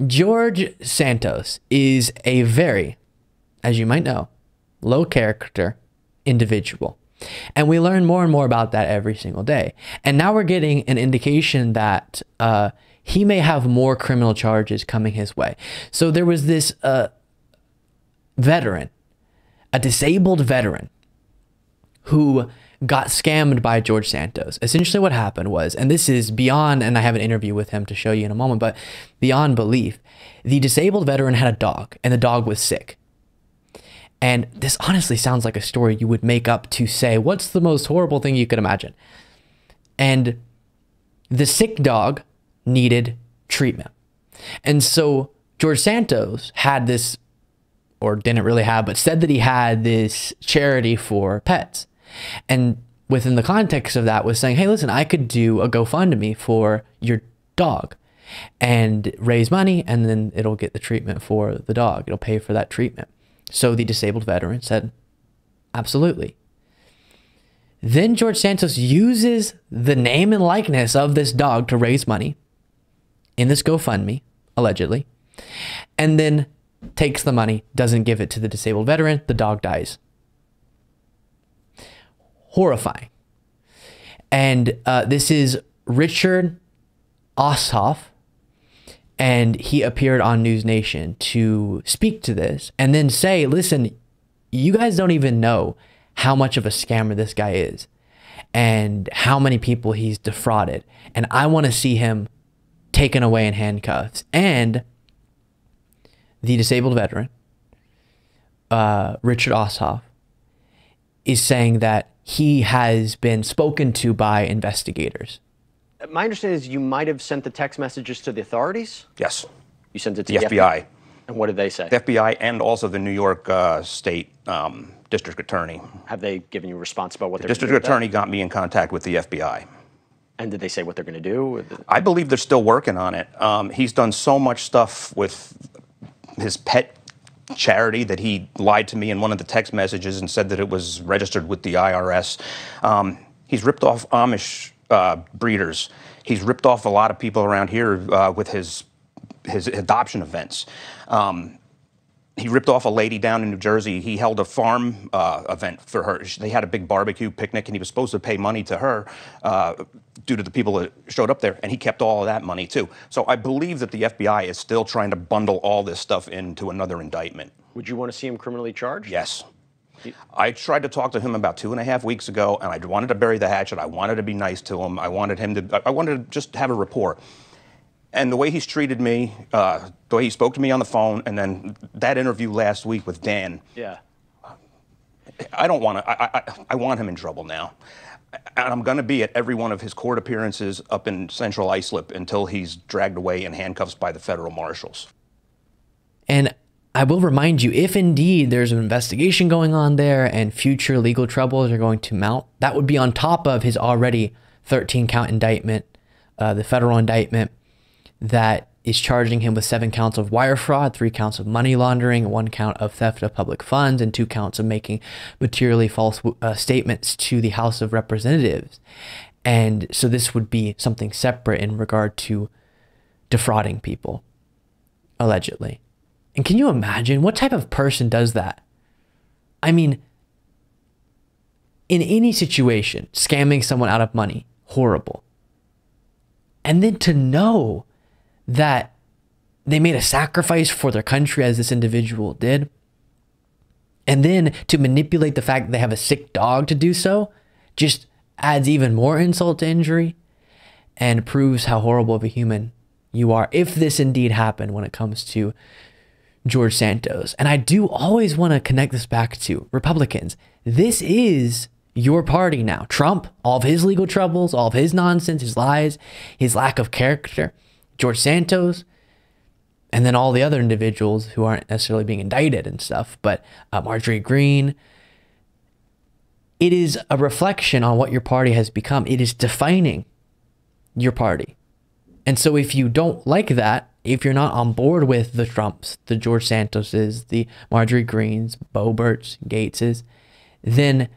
George Santos is a very, as you might know, low character individual. And we learn more and more about that every single day. And now we're getting an indication that he may have more criminal charges coming his way. So there was this veteran, a disabled veteran, who got scammed by George Santos. Essentially what happened was, and this is beyond, and I have an interview with him to show you in a moment, but beyond belief, the disabled veteran had a dog, and the dog was sick. And this honestly sounds like a story you would make up to say, what's the most horrible thing you could imagine? And the sick dog needed treatment. And so George Santos had this, or didn't really have, but said that he had this charity for pets. And within the context of that was saying, hey, listen, I could do a GoFundMe for your dog and raise money, and then it'll get the treatment for the dog. It'll pay for that treatment. So the disabled veteran said, absolutely. Then George Santos uses the name and likeness of this dog to raise money in this GoFundMe, allegedly, and then takes the money, doesn't give it to the disabled veteran, the dog dies. Horrifying. And this is Richard Osthoff, and he appeared on News Nation to speak to this and then say, listen, you guys don't even know how much of a scammer this guy is and how many people he's defrauded. And I want to see him taken away in handcuffs. And the disabled veteran, Richard Osthoff, is saying that he has been spoken to by investigators. My understanding is you might have sent the text messages to the authorities? Yes. You sent it to the FBI. And what did they say? The FBI and also the New York State District Attorney. Have they given you a response about what The they're District going to do? Attorney got me in contact with the FBI. And did they say what they're going to do? I believe they're still working on it. He's done so much stuff with his pet charity that he lied to me in one of the text messages and said that it was registered with the IRS. He's ripped off Amish breeders. He's ripped off a lot of people around here with his adoption events. He ripped off a lady down in New Jersey. He held a farm event for her. They had a big barbecue picnic, and he was supposed to pay money to her due to the people that showed up there, and he kept all of that money too. So I believe that the FBI is still trying to bundle all this stuff into another indictment. Would you want to see him criminally charged? Yes. I tried to talk to him about 2.5 weeks ago, and I wanted to bury the hatchet. I wanted to be nice to him. I wanted to just have a rapport. And the way he's treated me, the way he spoke to me on the phone, and then that interview last week with Dan. Yeah. I don't want to, I want him in trouble now. And I'm going to be at every one of his court appearances up in Central Islip until he's dragged away in handcuffs by the federal marshals. And I will remind you, if indeed there's an investigation going on there and future legal troubles are going to mount, that would be on top of his already 13-count indictment, the federal indictment that is charging him with 7 counts of wire fraud, 3 counts of money laundering, 1 count of theft of public funds, and 2 counts of making materially false statements to the House of Representatives. And so this would be something separate in regard to defrauding people, allegedly. And can you imagine what type of person does that? I mean, in any situation, scamming someone out of money, horrible. And then to know that they made a sacrifice for their country as this individual did, and then to manipulate the fact that they have a sick dog to do so, just adds even more insult to injury and proves how horrible of a human you are, if this indeed happened when it comes to George Santos. And I do always want to connect this back to Republicans. This is your party now. Trump, all of his legal troubles, all of his nonsense, his lies, his lack of character. George Santos, and then all the other individuals who aren't necessarily being indicted and stuff, but Marjorie Greene. It is a reflection on what your party has become. It is defining your party. And so if you don't like that, if you're not on board with the Trumps, the George Santoses, the Marjorie Greenes, Boeberts, Gateses, then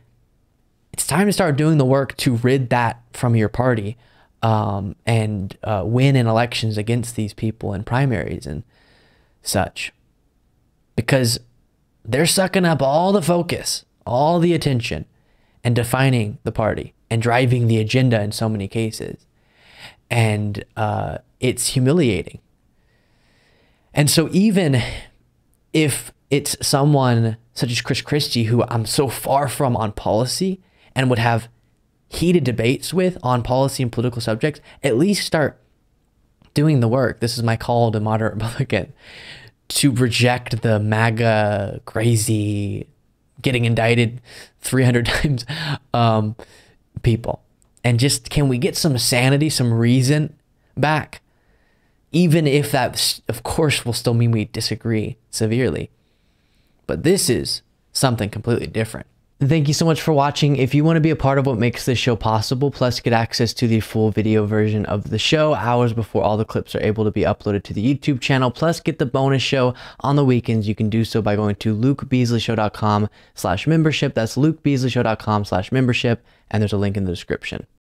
it's time to start doing the work to rid that from your party and win in elections against these people in primaries and such, because they're sucking up all the focus, all the attention, and defining the party and driving the agenda in so many cases. And it's humiliating. And so even if it's someone such as Chris Christie, who I'm so far from on policy and would have heated debates with on policy and political subjects, at least start doing the work. This is my call to moderate Republican, to reject the MAGA crazy, getting indicted 300 times people. And just, can we get some sanity, some reason back? Even if that, of course, will still mean we disagree severely. But this is something completely different. Thank you so much for watching. If you want to be a part of what makes this show possible, plus get access to the full video version of the show hours before all the clips are able to be uploaded to the YouTube channel, plus get the bonus show on the weekends, you can do so by going to lukebeasleyshow.com/membership. That's lukebeasleyshow.com/membership, and there's a link in the description.